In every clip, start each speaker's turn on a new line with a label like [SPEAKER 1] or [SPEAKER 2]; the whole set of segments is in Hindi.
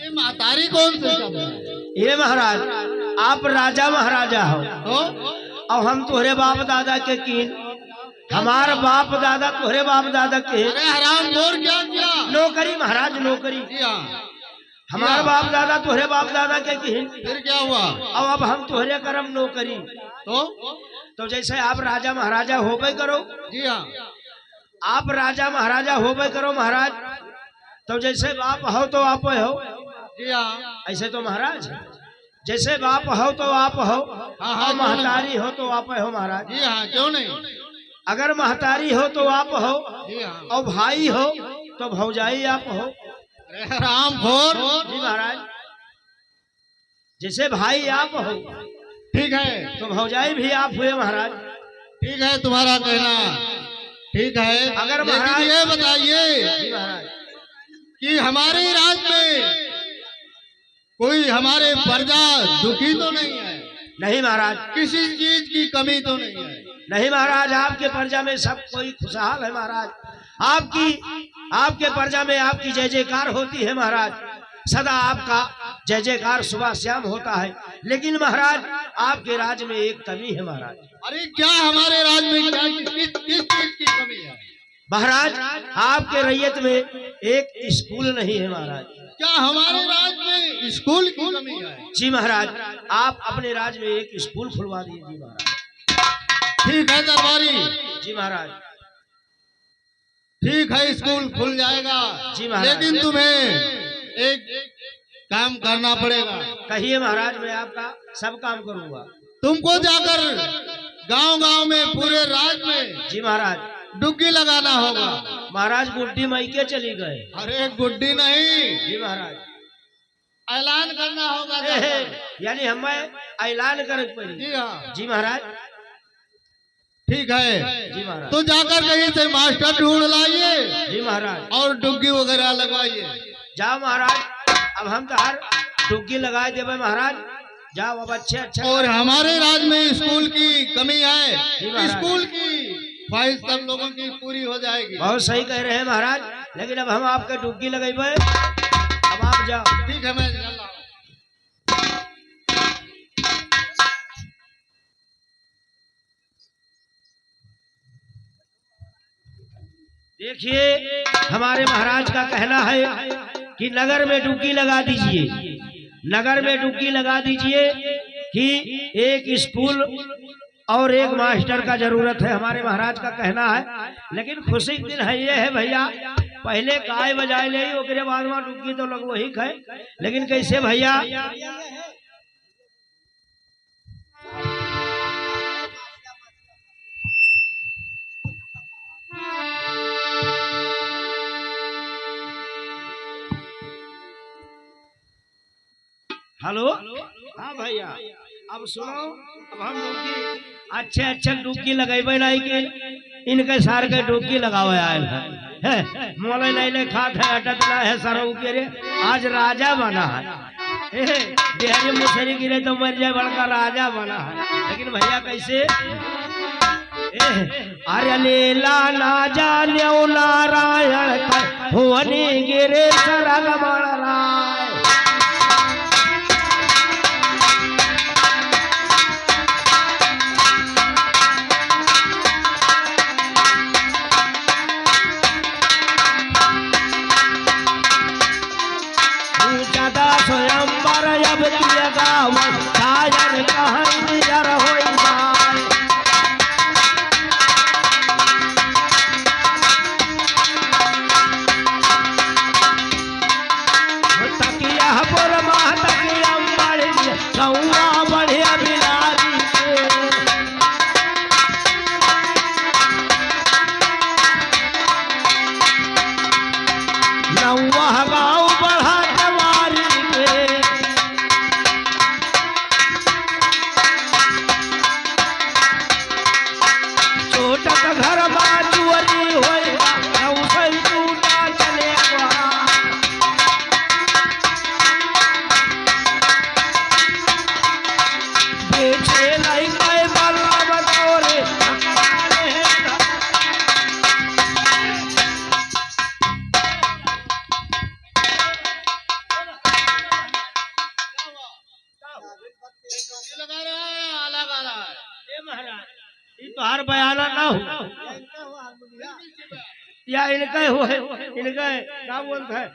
[SPEAKER 1] ये महतारी कौन से शब्द है?
[SPEAKER 2] ये महाराज आप राजा महाराजा हो और हम तोहरे बाप दादा के कीन, हमार बाप दादा तोहरे बाप दादा के।
[SPEAKER 1] अरे हराम खोर क्या किया?
[SPEAKER 2] नौकरी महाराज नौकरी। हमारे बाप दादा तोहरे बाप दादा के कीन,
[SPEAKER 1] फिर क्या हुआ?
[SPEAKER 2] और अब हम तोहरे करम नौकरी। तो जैसे आप राजा महाराजा होबे करो।
[SPEAKER 1] जी हाँ,
[SPEAKER 2] आप राजा महाराजा होबे करो महाराज। तो जैसे बाप हो तो आप हो।
[SPEAKER 1] जी हाँ,
[SPEAKER 2] ऐसे तो महाराज जैसे बाप हो तो आप हो, और महतारी हो तो आप हो महाराज।
[SPEAKER 1] जी हाँ, क्यों नहीं?
[SPEAKER 2] अगर महतारी हो तो आप हो,
[SPEAKER 1] जी हाँ,
[SPEAKER 2] और भाई हो तो भौजाई आप हो।
[SPEAKER 1] अरे हराम खोर।
[SPEAKER 2] जी महाराज, जैसे भाई आप हो
[SPEAKER 1] ठीक है,
[SPEAKER 2] तो भौजाई भी आप हुए महाराज।
[SPEAKER 1] ठीक है, तुम्हारा कहना ठीक है।
[SPEAKER 2] अगर
[SPEAKER 1] लेकिन
[SPEAKER 2] महाराज
[SPEAKER 1] ये बताइए
[SPEAKER 2] जी महाराज,
[SPEAKER 1] कि हमारे राज्य में कोई हमारे प्रजा दुखी तो नहीं है?
[SPEAKER 2] नहीं महाराज,
[SPEAKER 1] किसी चीज की कमी तो नहीं है?
[SPEAKER 2] नहीं महाराज, आपके प्रजा में सब कोई खुशहाल है महाराज। आपके प्रजा में आपकी जय जयकार होती है महाराज। सदा आपका जय जयकार सुबह शाम होता है। लेकिन महाराज आपके राज्य में एक कमी है महाराज।
[SPEAKER 1] अरे क्या हमारे राज्य में क्या किस चीज की कमी है?
[SPEAKER 2] महाराज आपके रैयत में एक स्कूल नहीं है महाराज।
[SPEAKER 1] क्या हमारे राज्य में स्कूल की कमी है?
[SPEAKER 2] जी महाराज, आप अपने राज्य में एक स्कूल खुलवा दीजिए महाराज।
[SPEAKER 1] ठीक है दरबारी।
[SPEAKER 2] जी महाराज,
[SPEAKER 1] ठीक है, स्कूल खुल जाएगा।
[SPEAKER 2] जी महाराज,
[SPEAKER 1] लेकिन तुम्हें एक काम करना पड़ेगा।
[SPEAKER 2] कहिए महाराज, मैं आपका सब काम करूंगा।
[SPEAKER 1] तुमको जाकर गांव-गांव में पूरे राज्य में
[SPEAKER 2] जी महाराज,
[SPEAKER 1] डुग्गी लगाना होगा।
[SPEAKER 2] महाराज गुड्डी मायके चली गए।
[SPEAKER 1] अरे गुड्डी नहीं,
[SPEAKER 2] जी महाराज,
[SPEAKER 1] ऐलान करना होगा।
[SPEAKER 2] यानी हमें ऐलान करे पड़ी।
[SPEAKER 1] जी हाँ,
[SPEAKER 2] जी महाराज,
[SPEAKER 1] ठीक है।
[SPEAKER 2] जी महाराज,
[SPEAKER 1] तो जाकर कहीं से मास्टर ढूंढ लाइए।
[SPEAKER 2] जी महाराज,
[SPEAKER 1] और डुग्गी वगैरह लगवाइए।
[SPEAKER 2] जाओ महाराज, अब हम तो हर डुग्गी लगा देवे महाराज। जाओ अब अच्छे।
[SPEAKER 1] और हमारे राज्य में स्कूल की कमी
[SPEAKER 2] जी
[SPEAKER 1] है।
[SPEAKER 2] महाराज,
[SPEAKER 1] स्कूल की ख्वाहिश सब लोगों की पूरी हो जाएगी।
[SPEAKER 2] बहुत सही कह रहे हैं महाराज। लेकिन अब हम आपके डुग्गी लगेबे, अब आप जाओ।
[SPEAKER 1] ठीक है, मैं चल रहा हूं।
[SPEAKER 2] देखिए हमारे महाराज का कहना है कि नगर में डुग्गी लगा दीजिए। नगर में डुग्गी लगा दीजिए कि एक स्कूल और एक मास्टर का जरूरत है, हमारे महाराज का कहना है। लेकिन खुशी के दिन है ये है भैया, पहले गाय बजाए ले ओकरे बाद में डुग्गी तो लोग वही खाए। लेकिन कैसे भैया, हेलो, हाँ भैया, अब सुनो। अब हम डुग्गी अच्छे डुग्गी लगेबे नहीं कि इनके सार के डुग्गी लगावे आयल है। मोले नहीं ले खात है, अटत ना है सरऊ के रे। आज राजा बना है। बिहारी मुसरी गिरे तो मर जाए, बड़का राजा बना है। लेकिन भैया कैसे, अरे लीला ना जान्यो नारायण भुवनी गिरे सरग राय। स्वयंवर अब किया गाँव शायर कहानी जर होई जाए। तकिया पर माह तकिया बढ़ गौआ बढ़िया बिलारी नौवा गाँव बढ़ा घर बाजुअरी होएगा नौसल टूटा चलेगा। बेचे नहीं गए बल्ला बतौरे हूँ या इनका हो है, इनका क्या बोलता है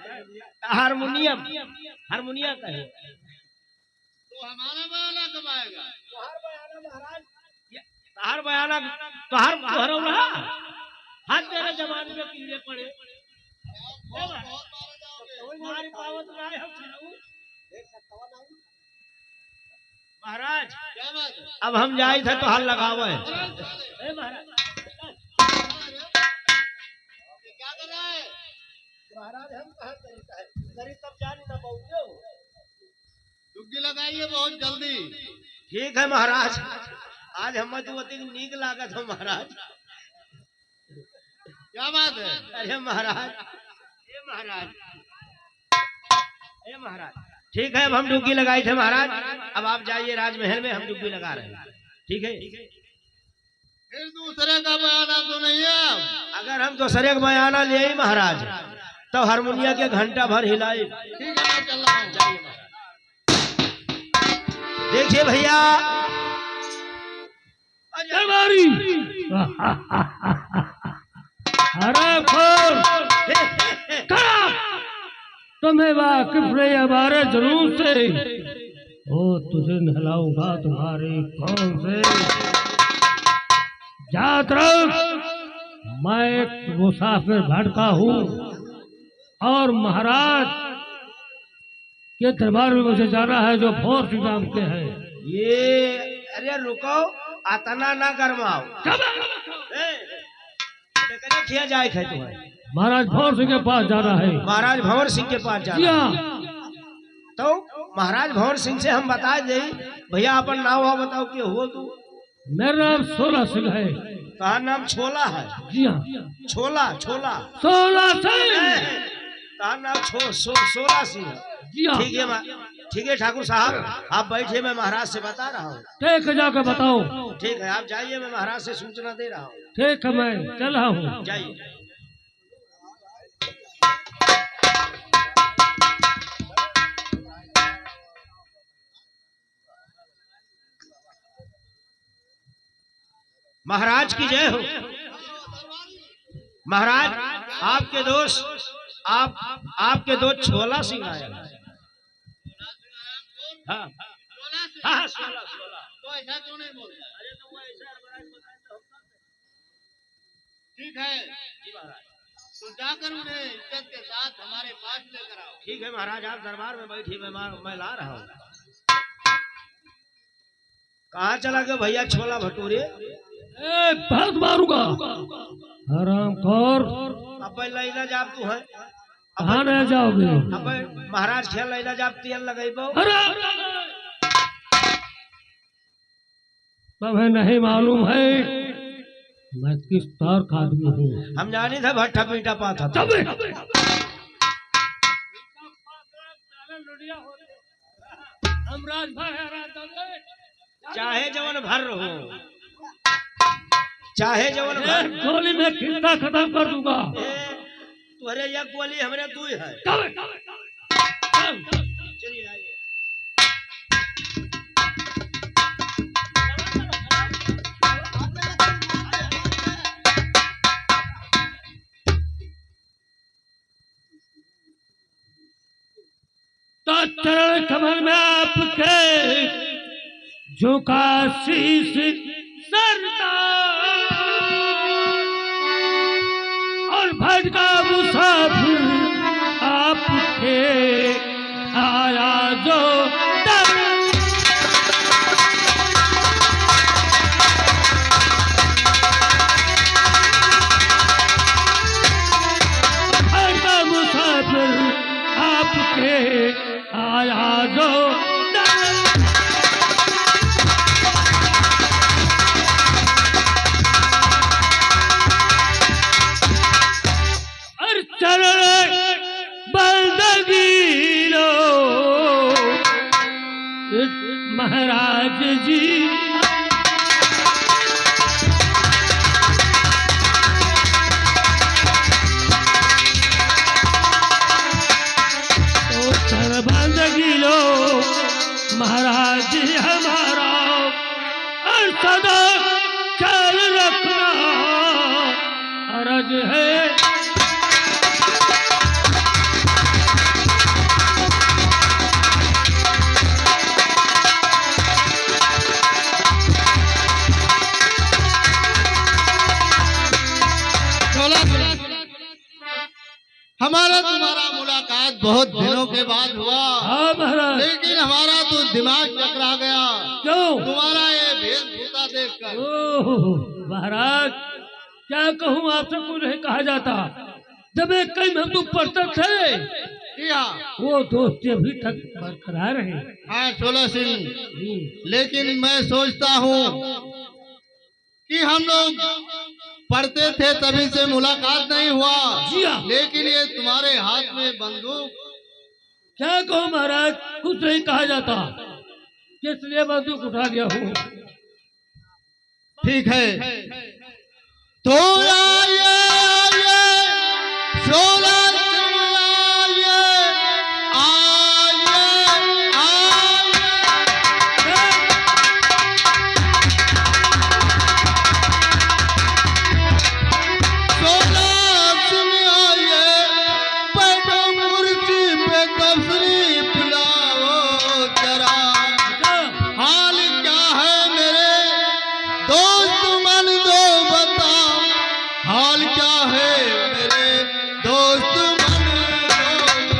[SPEAKER 2] हारमोनियम, हारमोनियम का है।
[SPEAKER 1] तो हमारा बयाना कब आएगा?
[SPEAKER 2] हर बयाना तो हर तुहरो रहा हाथ तेरे जमाने में कीड़े पड़े हमारी पावत ना है महाराज।
[SPEAKER 1] क्या बात है?
[SPEAKER 2] अब हम जाए थे तो हल लगावे महाराज।
[SPEAKER 1] क्या कर रहा है
[SPEAKER 2] महाराज? हम कहाँ तरीका है गरीब तब जानी ना पहुंचे हो।
[SPEAKER 1] डुबकी लगाइए बहुत जल्दी।
[SPEAKER 2] ठीक है महाराज, आज हम मधुवती की नीक लागत हो महाराज।
[SPEAKER 1] क्या बात है?
[SPEAKER 2] अरे महाराज, ए महाराज, ए महाराज, ठीक है अब हम डुबकी लगाई थे महाराज। अब आप जाइए राजमहल में, हम डुबकी लगा रहे हैं। ठीक है,
[SPEAKER 1] फिर दूसरे का बयाना तो नहीं है?
[SPEAKER 2] अगर हम दूसरे का बयाना ले आई महाराज तो हारमोनिया के घंटा भर हिलाई।
[SPEAKER 1] ठीक है मैं चल रहा हूँ।
[SPEAKER 2] जाइए महाराज। देखिए भैया
[SPEAKER 3] हमारी अरे खोल तुम्हें वाकिफ नहीं हमारे जुनून से। ओ तुझे नहलाऊंगा तुम्हारी कौन से जात रख। मैं एक मुसाफिर भटका हूँ और महाराज के दरबार में मुझे जाना है जो फोर्स नाम के हैं।
[SPEAKER 2] ये अरे रुको, अतना ना गरमाओ। किया जाए खे तुम्हें
[SPEAKER 3] महाराज भंवर सिंह के पास जाना है।
[SPEAKER 2] महाराज भंवर सिंह के पास
[SPEAKER 3] जी
[SPEAKER 2] जाना।
[SPEAKER 3] हाँ।
[SPEAKER 2] तो महाराज भंवर सिंह से हम बता दे भैया अपन नाम हुआ बताओ कि हो तू।
[SPEAKER 3] मेरा नाम सोला सिंह है।
[SPEAKER 2] कहा नाम छोला है?
[SPEAKER 3] जी हाँ
[SPEAKER 2] छोला छोला
[SPEAKER 3] सोला सिंह।
[SPEAKER 2] कहा नाम सोला सिंह है।
[SPEAKER 3] जी हाँ
[SPEAKER 2] ठीक है ठाकुर साहब आप बैठिए, मैं महाराज से बता रहा हूँ।
[SPEAKER 3] ठीक है जाकर बताओ।
[SPEAKER 2] ठीक है आप जाइए, मैं महाराज से सूचना दे रहा हूँ।
[SPEAKER 3] ठीक है मैं चल रहा हूँ।
[SPEAKER 2] जाइए। महाराज की जय हो। महाराज आपके दोस्त आपके दोस्त छोला सिंह आया। हाँ हाँ 16
[SPEAKER 1] तो ऐसा क्यों नहीं बोलता? ठीक है तो जाकर उन्हें इज्जत के साथ हमारे पास लेकर आओ।
[SPEAKER 2] ठीक है महाराज, आप दरबार में बैठिए, मैं ला रहा हूँ। कहाँ चला गया भैया छोला भटूरे?
[SPEAKER 3] बहुत मारूंगा हराम खोर।
[SPEAKER 2] अब लैला जाब तू है,
[SPEAKER 3] कहाँ रह जाओगे?
[SPEAKER 2] अब महाराज खेल लैला जाब तेल लगेबो।
[SPEAKER 3] तुम्हें नहीं मालूम है मैं किस तार का आदमी हूँ।
[SPEAKER 2] हम जानी था भट्टा पीटा पाता था। चाहे जवन भर रहो, चाहे जवन भर।
[SPEAKER 3] गोली में खिलता खत्म कर दूंगा।
[SPEAKER 2] तुहरे या गोली हमरे तू है। चलिए आइए।
[SPEAKER 3] तो चरण कमल में आपके झुका शीश सरदार और भटका मुसाफिर आपके आया जो भटका मुसाफिर आपके आया जो चरण बंदगी लो महाराज जी। तो चरण बंदगी लो महाराज जी हमारा और सदा ख्याल रखना आगे है।
[SPEAKER 1] हमारा तुम्हारा मुलाकात बहुत दिनों के बाद हुआ,
[SPEAKER 3] हाँ महाराज।
[SPEAKER 1] लेकिन हमारा तो दिमाग चकरा गया
[SPEAKER 3] क्यों?
[SPEAKER 1] तुम्हारा ये वेशभूषा देखकर।
[SPEAKER 3] ओह महाराज, क्या कहूँ आपसे, कुछ नहीं कहा जाता। जब एक कई हम तुम पढ़ते थे,
[SPEAKER 1] जी हाँ,
[SPEAKER 3] वो दोस्ती अभी तक बरकरार है।
[SPEAKER 1] हाँ शोला सिंह, लेकिन मैं सोचता हूँ कि हम लोग पढ़ते थे तभी से मुलाकात नहीं हुआ,
[SPEAKER 3] जी हाँ।
[SPEAKER 1] लेकिन ये तुम्हारे हाथ में बंदूक।
[SPEAKER 3] क्या कहूँ महाराज, कुछ नहीं कहा जाता, इसलिए बंदूक उठा लिया हूँ।
[SPEAKER 1] ठीक है, तो आइए शोला सिंह, आइए शोला सिंह आइए, बैठो कुर्सी पे तशरीफ लाओ जरा। हाल क्या है मेरे दोस्त, मन दो बता, हाल क्या है मेरे दोस्त, मन दो बता।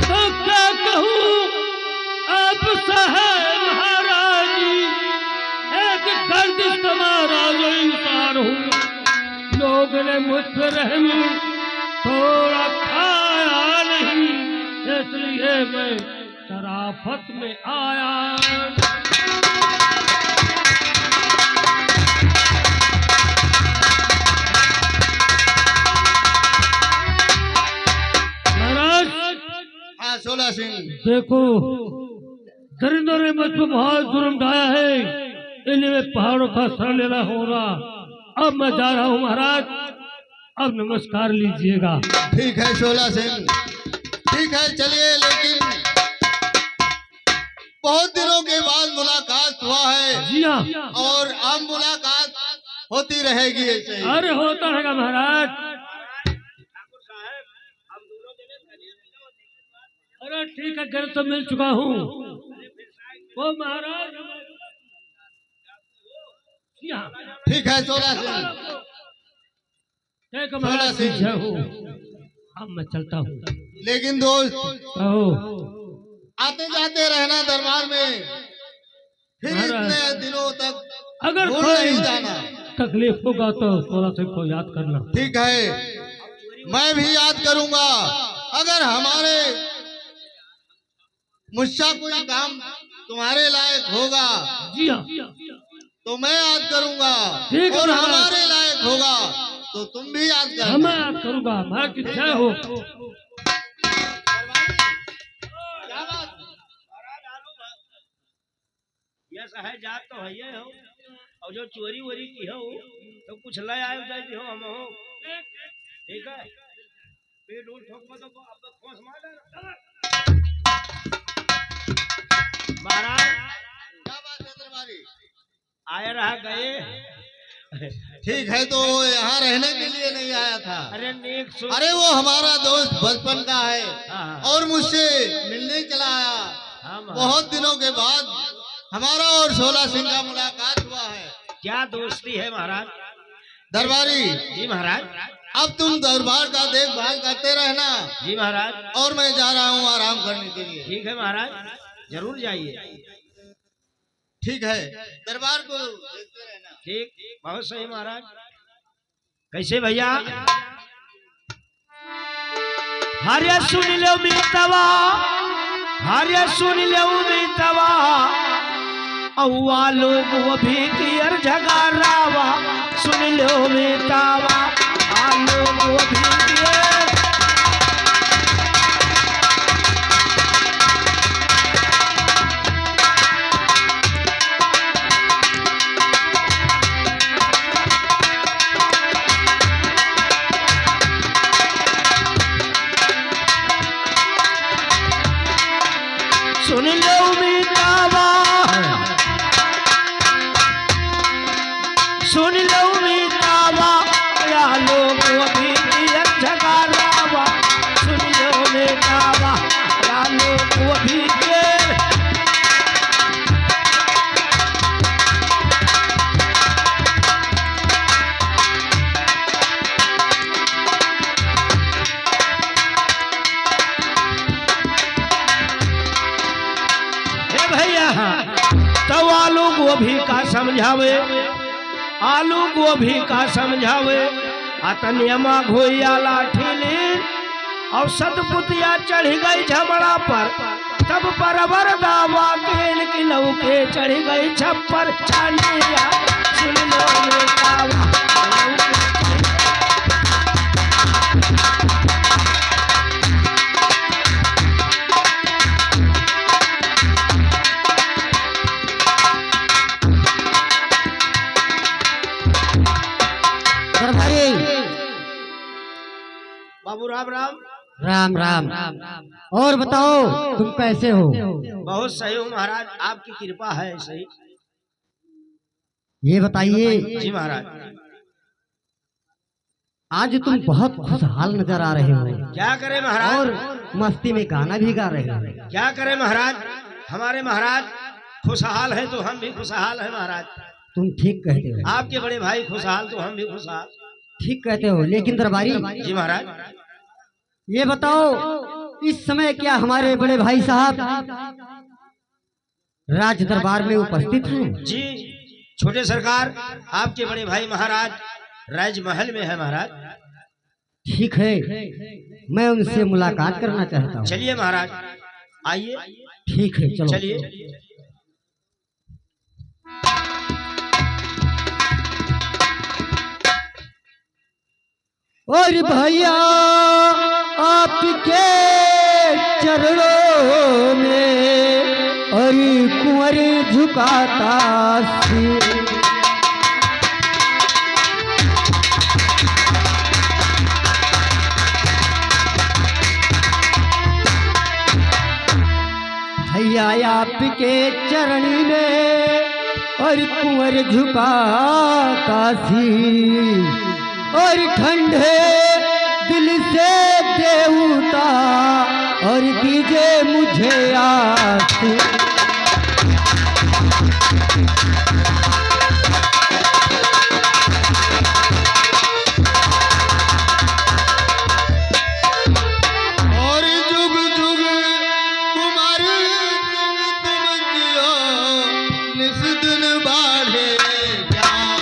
[SPEAKER 3] तो क्या कहूँ आप साहब महाराज जी, एक गर्दिश का महाराज इंसान हूँ। लोग ने मुझ पर रहम थोड़ा खाया नहीं, इसलिए मैं शराफत में आया। महाराज
[SPEAKER 1] हाँ शोला सिंह,
[SPEAKER 3] देखो, दरिंदों ने मुझ पर बहुत जुर्म ढाया है, इन्हें पहाड़ों का सर लेना होगा। अब मैं जा रहा हूँ महाराज, अब नमस्कार लीजिएगा।
[SPEAKER 1] ठीक है शोला सिंह, ठीक है चलिए, लेकिन बहुत दिनों के बाद मुलाकात हुआ है
[SPEAKER 3] जी हाँ।
[SPEAKER 1] और अब मुलाकात होती रहेगी ऐसे ही।
[SPEAKER 3] अरे होता रहेगा महाराज। अरे ठीक है, घर तो मिल चुका हूँ। वो महाराज जी हाँ।
[SPEAKER 1] ठीक है शोला सिंह,
[SPEAKER 3] एक महाराज
[SPEAKER 1] सिंह।
[SPEAKER 3] पीछे हूँ, अब मैं चलता हूँ।
[SPEAKER 1] लेकिन दोस्त
[SPEAKER 3] कहो
[SPEAKER 1] आते जाते रहना दरबार में, फिर
[SPEAKER 3] महाराज।
[SPEAKER 1] इतने दिनों तक
[SPEAKER 3] अगर
[SPEAKER 1] भूल
[SPEAKER 3] कोई
[SPEAKER 1] नहीं जाना।
[SPEAKER 3] तकलीफ होगा तो शोला सिंह को याद करना।
[SPEAKER 1] ठीक है, मैं भी याद करूंगा। अगर हमारे मुझसे कोई काम तुम्हारे लायक होगा
[SPEAKER 3] जी हाँ।
[SPEAKER 1] तो मैं याद करूंगा,
[SPEAKER 3] ठीक है
[SPEAKER 1] और
[SPEAKER 3] महाराज।
[SPEAKER 1] हमारे लायक होगा तो तुम भी याद
[SPEAKER 3] मैं
[SPEAKER 1] करना।
[SPEAKER 3] याद करूंगा। महाराज की जय हो।
[SPEAKER 2] ये सहे जात तो है ये हो, और जो चोरी वोरी की हो तो कुछ ले आए जाए हो हम हो। ठीक है, पेट उल ठोक को तो अब खोस मार देना। महाराज
[SPEAKER 1] क्या बात है दरबारी?
[SPEAKER 2] आए रहा गए।
[SPEAKER 1] ठीक है, तो वो यहाँ रहने के लिए नहीं आया था।
[SPEAKER 2] अरे नेक सो,
[SPEAKER 1] अरे वो हमारा दोस्त बचपन का है
[SPEAKER 2] हाँ।
[SPEAKER 1] और मुझसे मिलने चला आया।
[SPEAKER 2] हाँ महाराज।
[SPEAKER 1] बहुत दिनों के बाद हमारा और शोला सिंह का मुलाकात हुआ है।
[SPEAKER 2] क्या दोस्ती है महाराज?
[SPEAKER 1] दरबारी
[SPEAKER 2] जी महाराज।
[SPEAKER 1] अब तुम दरबार का देखभाल करते रहना
[SPEAKER 2] जी महाराज।
[SPEAKER 1] और मैं जा रहा हूँ आराम करने के लिए।
[SPEAKER 2] ठीक है महाराज, जरूर जाइए।
[SPEAKER 1] ठीक है, दरबार को देखते रहना।
[SPEAKER 2] ठीक, बहुत सही महाराज। कैसे भैया? हरे सुन लो मितवा, हरे सुन लो मितवा, औवा लोग वो भी कियर झगारावा। सुन लो मितवा, आ लोग वो भी कियर। आलू गोभी का समझावे, आलू गोभी का समझावे, अतनियमा घोइया लाठी ली, और सतपुतिया चढ़ गई झमड़ा पर, तब परवर दावा केन की लौके चढ़ गई छप्पर छानिया, सुन लो ये दावा।
[SPEAKER 4] दरबारी
[SPEAKER 2] बाबू राम राम।
[SPEAKER 4] राम राम। और बताओ तुम कैसे हो?
[SPEAKER 2] बहुत सही हूँ महाराज, आपकी कृपा है सही।
[SPEAKER 4] ये बताइए,
[SPEAKER 2] जी महाराज।
[SPEAKER 4] आज तुम बहुत खुशहाल नजर आ रहे हो
[SPEAKER 2] क्या करें महाराज,
[SPEAKER 4] और मस्ती में गाना भी गा रहे हो।
[SPEAKER 2] क्या करें महाराज, हमारे महाराज खुशहाल है तो हम भी खुशहाल है महाराज।
[SPEAKER 4] तुम ठीक कहते हो,
[SPEAKER 2] आपके बड़े भाई खुशहाल तो हम भी खुशहाल।
[SPEAKER 4] ठीक कहते हो। लेकिन दरबारी
[SPEAKER 2] जी महाराज।
[SPEAKER 4] ये बताओ, इस समय क्या हमारे बड़े भाई साहब राज दरबार में उपस्थित हैं?
[SPEAKER 2] जी छोटे सरकार, आपके बड़े भाई महाराज राजमहल में है महाराज।
[SPEAKER 4] ठीक है, मैं उनसे मुलाकात करना चाहता हूँ।
[SPEAKER 2] चलिए महाराज, आइए।
[SPEAKER 4] ठीक है, चलो।
[SPEAKER 2] चलिए।
[SPEAKER 4] और भैया आपके चरणों में और कुंवर झुकाता सिर, भैया आपके चरण में और कुंवर झुकाता सिर, और ठंडे दिल से देवता और दीजिए मुझे आस।
[SPEAKER 1] और जुग जुग कुमारी तुम जियो, निस दिन बाढ़े ज्ञान।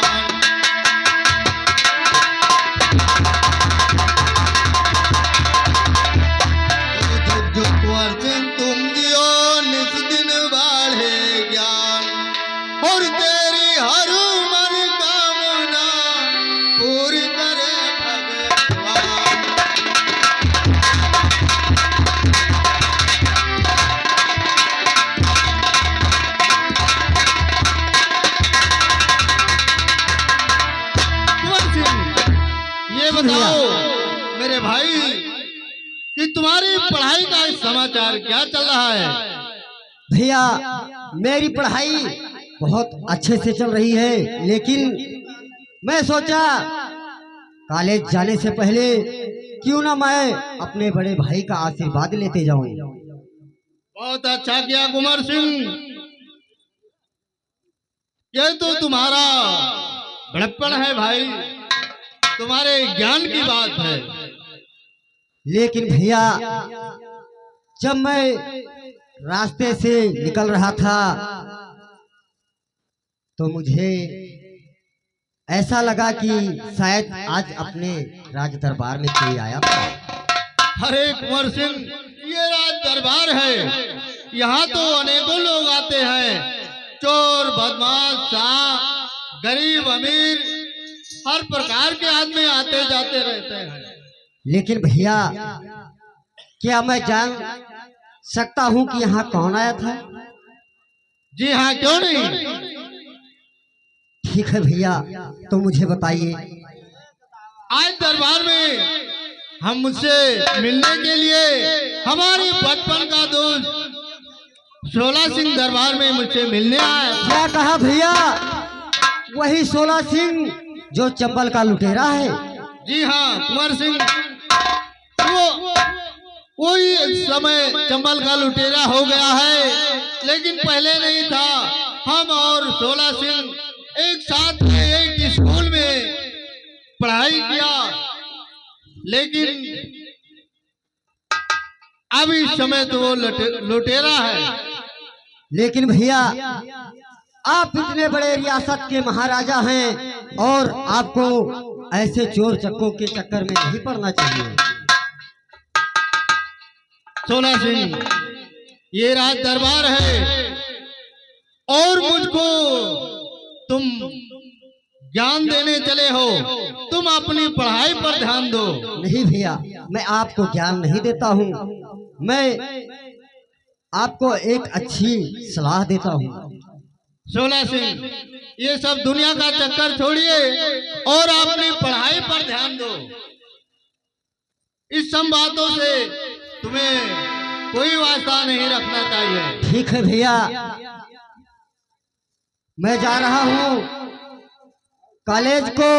[SPEAKER 1] जुग जुग कुंवर सिंह तुम जियो, निस दिन बाढ़े ज्ञान। और तेरी हर मनोकामना पूरी करे भगवान। कुंवर सिंह, ये बताओ मेरे भाई कि तुम्हारी पढ़ाई का समाचार क्या चल रहा है?
[SPEAKER 4] भैया मेरी पढ़ाई बहुत अच्छे से चल रही है, लेकिन मैं सोचा कॉलेज जाने से पहले क्यों ना मैं अपने बड़े भाई का आशीर्वाद लेते जाऊं।
[SPEAKER 1] बहुत अच्छा किया कुंवर सिंह, ये तो तुम्हारा बड़प्पन है भाई, तुम्हारे ज्ञान की बात है।
[SPEAKER 4] लेकिन भैया जब मैं रास्ते से निकल रहा था तो मुझे ऐसा लगा कि शायद आज अपने राज दरबार में कोई आया था।
[SPEAKER 1] अरे कुंवर सिंह, ये राज दरबार है, यहाँ तो अनेकों लोग आते हैं, चोर बदमाश शाह गरीब अमीर हर प्रकार के आदमी आते जाते रहते हैं।
[SPEAKER 4] लेकिन भैया क्या मैं जान सकता हूँ कि यहाँ कौन आया था?
[SPEAKER 1] जी हाँ, क्यों नहीं।
[SPEAKER 4] ठीक है भैया, तो मुझे बताइए।
[SPEAKER 1] आज दरबार में हम मुझसे मिलने के लिए हमारी बचपन का दोस्त 16 सिंह दरबार में मुझसे मिलने आया।
[SPEAKER 4] क्या कहा भैया? वही 16 सिंह जो चंबल का लुटेरा है?
[SPEAKER 1] जी हाँ कुंवर सिंह, वो कोई समय चंबल का लुटेरा हो गया है, लेकिन पहले नहीं था। हम और 16 सिंह एक साथ में एक स्कूल में पढ़ाई किया, लेकिन अब इस समय तो वो लुटेरा है।
[SPEAKER 4] लेकिन भैया आप इतने बड़े रियासत के महाराजा हैं और आपको ऐसे चोर चक्कों के चक्कर में नहीं पड़ना चाहिए।
[SPEAKER 1] सोला सिंह, ये राज दरबार है और मुझको तुम ज्ञान देने चले हो, तुम अपनी पढ़ाई पर ध्यान दो।
[SPEAKER 4] नहीं भैया, मैं आपको ज्ञान नहीं देता हूँ, मैं आपको एक अच्छी सलाह देता हूँ।
[SPEAKER 1] सोला सिंह, ये सब दुनिया का चक्कर छोड़िए और अपनी पढ़ाई पर ध्यान दो। इस सब बातों से तुम्हें कोई वास्ता नहीं रखना चाहिए।
[SPEAKER 4] ठीक है भैया, मैं जा रहा हूँ कॉलेज को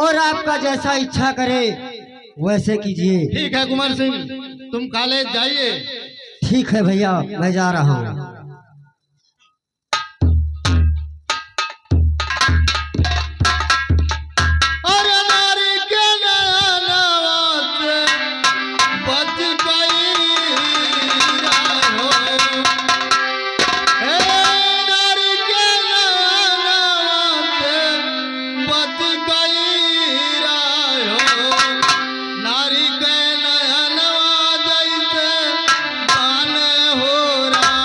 [SPEAKER 4] और आपका जैसा इच्छा करे वैसे कीजिए।
[SPEAKER 1] ठीक है कुंवर सिंह, तुम कॉलेज जाइए।
[SPEAKER 4] ठीक है भैया, मैं जा रहा हूँ।
[SPEAKER 1] अरे नारी के नैनवा से बच गई राहो, हे नारी के नैनवा से बच गई राहो, नारी के नैनवा जैसे बान हो रहा।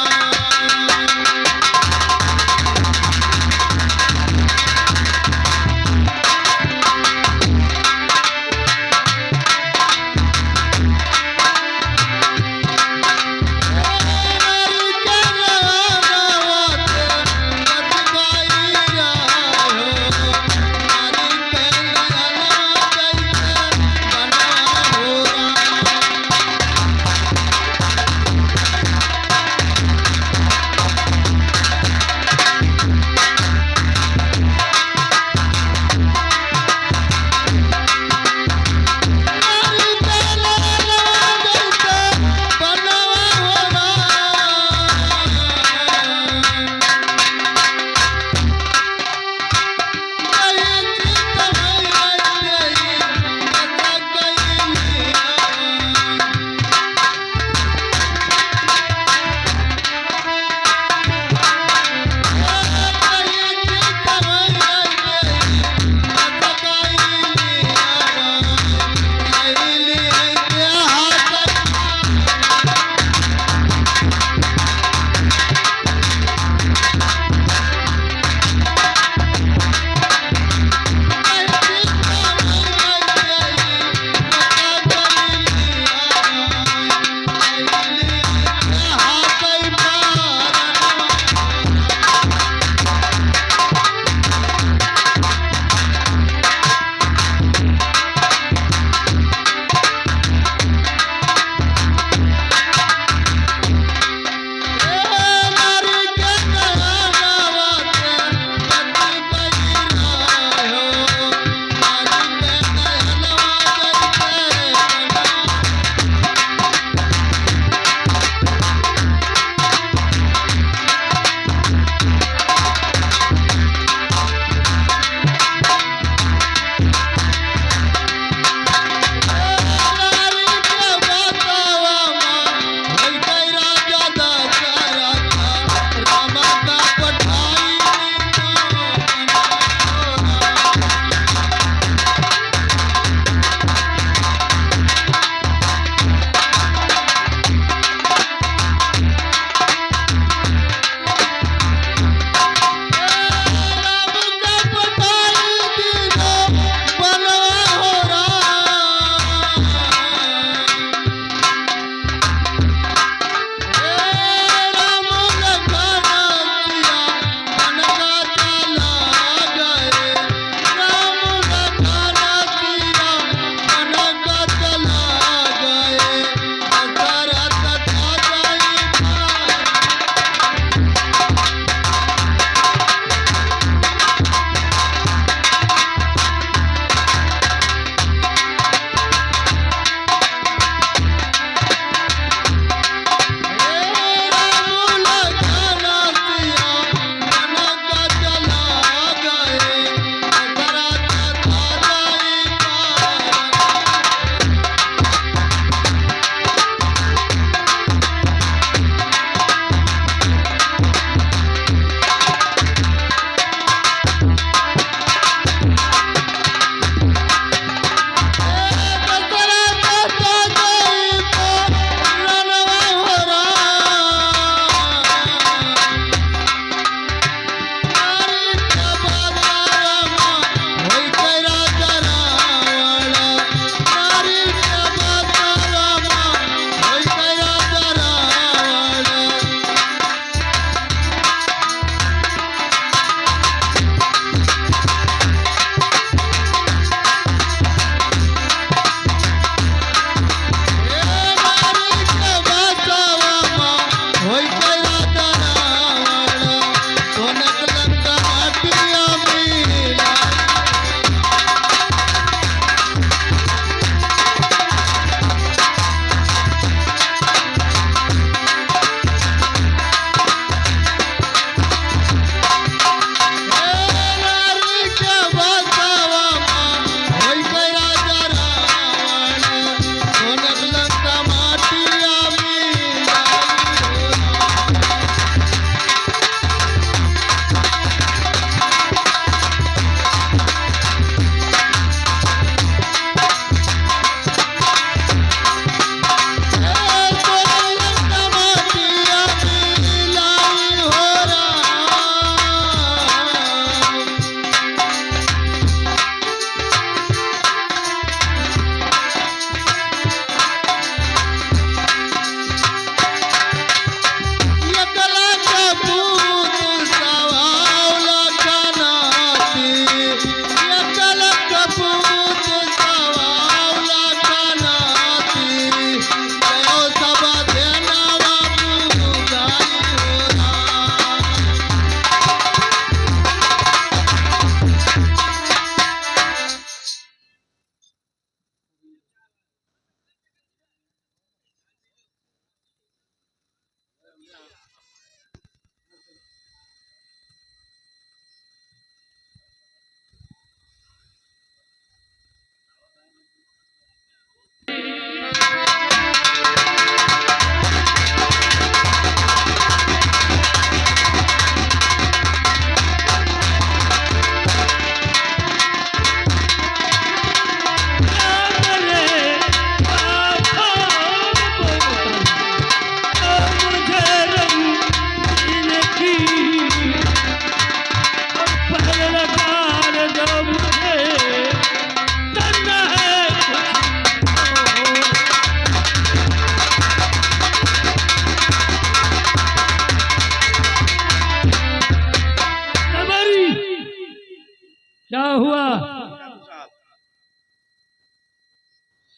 [SPEAKER 3] क्या हुआ?
[SPEAKER 2] ठाकुर साहब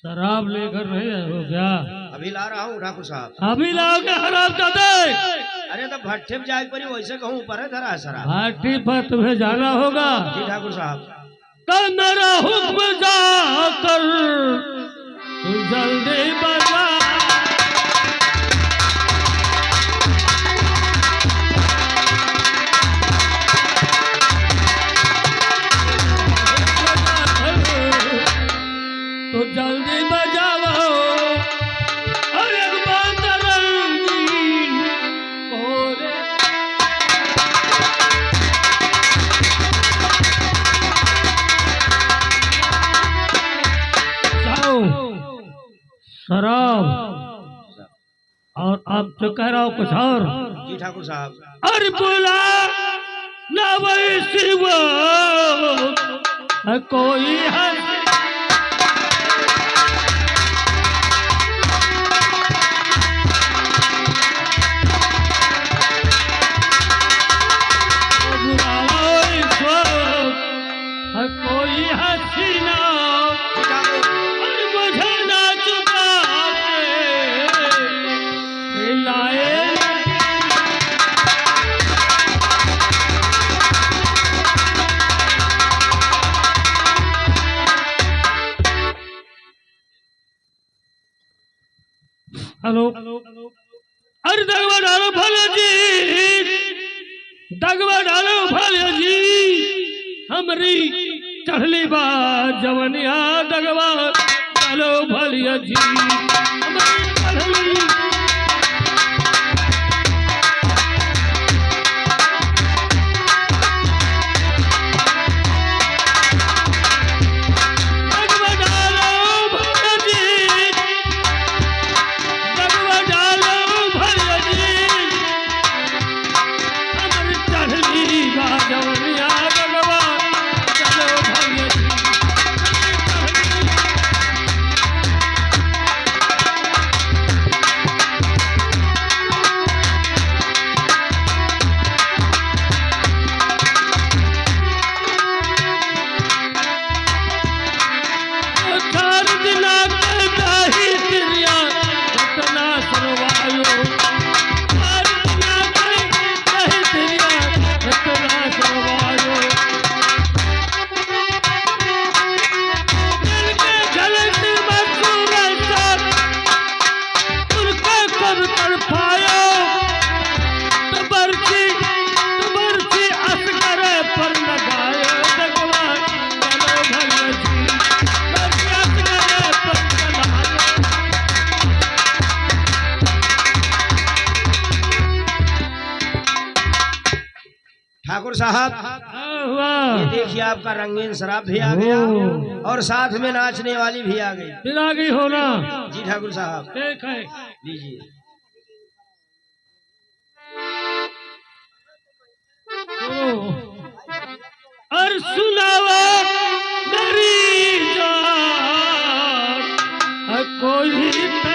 [SPEAKER 3] शराब लेकर नहीं आए हो क्या?
[SPEAKER 2] अभी ला रहा हूँ ठाकुर साहब।
[SPEAKER 3] अभी लाओगे हराम दादे?
[SPEAKER 2] अरे तो भट्ठे में जाए पड़ी वैसे कहूँ ऊपर है धरा है शराब।
[SPEAKER 3] घाटी पर तुम्हें जाना होगा।
[SPEAKER 2] जी ठाकुर साहब।
[SPEAKER 3] तो मेरा हुक्म जाकर तू जल्दी बजा। तो जल्दी बजाओ और एक बात रंगीन कोरे। जाओ शराब और अब तो कह रहा हूँ कुछ और।
[SPEAKER 2] जी ठाकुर साहब।
[SPEAKER 3] अरे बोला ना वही शिव कोई है। कोई हसीना और मुझे ना चुका के लाए। हेलो अरे दगवा डालो भले जी, दगवा डालो भले जी। हमरी चढ़ली बा जवनिया दगवा डालो भलिया जी। हमरी चढ़ली दगवा डालो भलिया जी, दगवा डालो भलिया जी। हमरी चढ़ली बा जवनिया दगवा डालो भलिया जी। चार दिना के दाही तिरिया रतना सरवायो। चार दिना के दाही तिरिया रतना सरवायो। दिल के झलकती मसूरत साथ उनके कब तड़पायो। तबरची असगर पर लगायो दगवा डालो भलिया जी। तबरची असगर पर लगायो।
[SPEAKER 2] ठाकुर साहब
[SPEAKER 3] क्या हुआ?
[SPEAKER 2] ये देखिए आपका रंगीन शराब भी आ गया और साथ में नाचने वाली भी आ गई।
[SPEAKER 3] फिर आ गई हो ना?
[SPEAKER 2] जी ठाकुर साहब
[SPEAKER 3] ठीक है।
[SPEAKER 2] लीजिए।